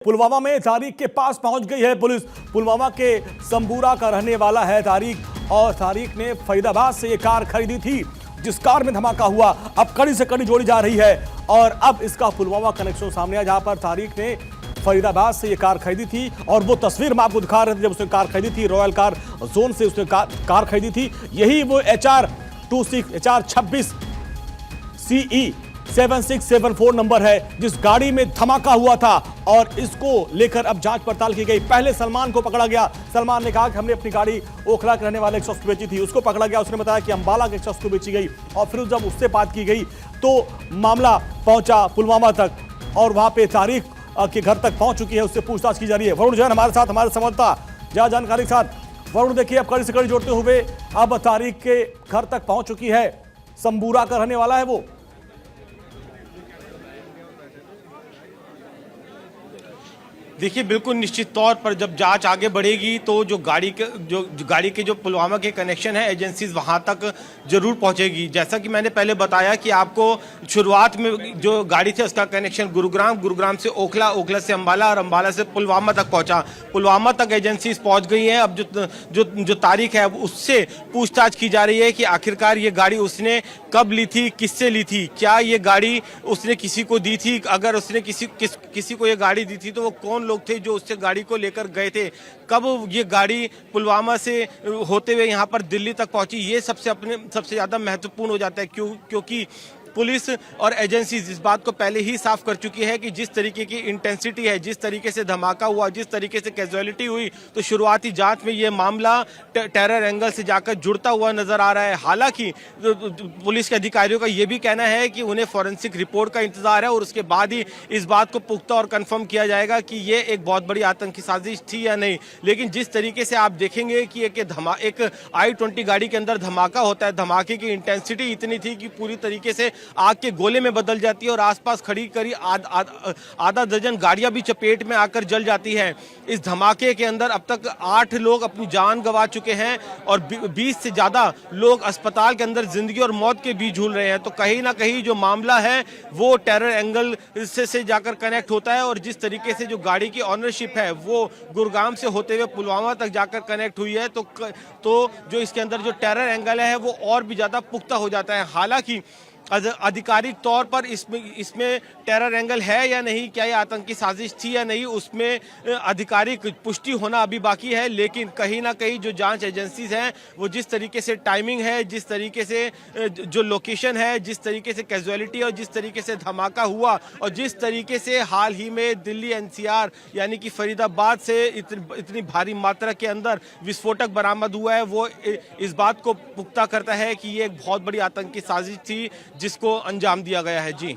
पुलवामा में तारिक के पास पहुंच गई है पुलिस। पुलवामा के संबूरा का रहने वाला है तारिक और तारिक ने फरीदाबाद से ये कार खरीदी थी जिस कार में धमाका हुआ अब कड़ी से कड़ी जोड़ी जा रही है और अब इसका पुलवामा कनेक्शन सामने आया जहां पर तारिक ने फरीदाबाद से ये कार खरीदी थी और वो तस्वीर मैं आपको दिखा रहे थे जब उसने कार खरीदी थी। रॉयल कार जोन से उसने कार खरीदी थी। यही वो HR26 CE 7674 नंबर है जिस गाड़ी में धमाका हुआ था और इसको लेकर अब जांच पड़ताल की गई। पहले सलमान को पकड़ा गया। सलमान ने कहा कि हमने अपनी गाड़ी ओखला के रहने वाले एक शख्स को बेची थी, उसको पकड़ा गया। उसने बताया कि अंबाला के एक शख्स को बेची गई और फिर जब उससे बात की गई तो मामला पहुंचा पुलवामा तक और वहां पे तारिक के घर तक पहुंच चुकी है। उससे पूछताछ की जा रही है। वरुण जैन हमारे साथ, हमारे संवाददाता ज्यादा जानकारी के साथ। वरुण देखिए अब कड़ी से कड़ी जोड़ते हुए अब तारिक के घर तक पहुंच चुकी है। संबूरा का रहने वाला है वो। देखिए बिल्कुल निश्चित तौर पर जब जांच आगे बढ़ेगी तो जो गाड़ी के जो पुलवामा के कनेक्शन है एजेंसीज वहां तक जरूर पहुंचेगी। जैसा कि मैंने पहले बताया कि आपको शुरुआत में जो गाड़ी थी उसका कनेक्शन गुरुग्राम से ओखला से अंबाला और अंबाला से पुलवामा तक पहुंचा। पुलवामा तक एजेंसीज पहुंच गई हैं। अब जो तारीख है उससे पूछताछ की जा रही है कि आखिरकार ये गाड़ी उसने कब ली थी, किससे ली थी, क्या ये गाड़ी उसने किसी को दी थी, अगर उसने किसी को ये गाड़ी दी थी तो वो कौन लोग थे जो उससे गाड़ी को लेकर गए थे, कब ये गाड़ी पुलवामा से होते हुए यहाँ पर दिल्ली तक पहुंची। ये सबसे ज्यादा महत्वपूर्ण हो जाता है क्योंकि पुलिस और एजेंसीज इस बात को पहले ही साफ कर चुकी है कि जिस तरीके की इंटेंसिटी है, जिस तरीके से धमाका हुआ, जिस तरीके से कैजुअलिटी हुई, तो शुरुआती जांच में ये मामला टेरर एंगल से जाकर जुड़ता हुआ नजर आ रहा है। हालांकि पुलिस के अधिकारियों का ये भी कहना है कि उन्हें फॉरेंसिक रिपोर्ट का इंतजार है और उसके बाद ही इस बात को पुख्ता और कंफर्म किया जाएगा कि ये एक बहुत बड़ी आतंकी साजिश थी या नहीं। लेकिन जिस तरीके से आप देखेंगे कि एक I-20 गाड़ी के अंदर धमाका होता है, धमाके की इंटेंसिटी इतनी थी कि पूरी तरीके से आग के गोले में बदल जाती है और आसपास खड़ी करी आधा दर्जन गाड़ियां भी चपेट में आकर जल जाती है। इस धमाके के अंदर अब तक 8 लोग अपनी जान गंवा चुके हैं और 20 से ज्यादा लोग अस्पताल के अंदर जिंदगी और मौत के बीच झूल रहे हैं। तो कहीं ना कहीं जो मामला है वो टेरर एंगल से जाकर कनेक्ट होता है और जिस तरीके से जो गाड़ी की ऑनरशिप है वो गुरुग्राम से होते हुए पुलवामा तक जाकर कनेक्ट हुई है तो जो इसके अंदर जो टेरर एंगल है वो और भी ज्यादा पुख्ता हो जाता है। हालांकि आधिकारिक तौर पर इसमें टेरर एंगल है या नहीं, क्या ये आतंकी साजिश थी या नहीं, उसमें आधिकारिक पुष्टि होना अभी बाकी है। लेकिन कहीं ना कहीं जो जांच एजेंसीज हैं वो जिस तरीके से टाइमिंग है, जिस तरीके से जो लोकेशन है, जिस तरीके से कैजुअलिटी और जिस तरीके से धमाका हुआ और जिस तरीके से हाल ही में दिल्ली NCR यानी कि फरीदाबाद से इतनी भारी मात्रा के अंदर विस्फोटक बरामद हुआ है, वो इस बात को पुख्ता करता है कि ये एक बहुत बड़ी आतंकी साजिश थी जिसको अंजाम दिया गया है। जी।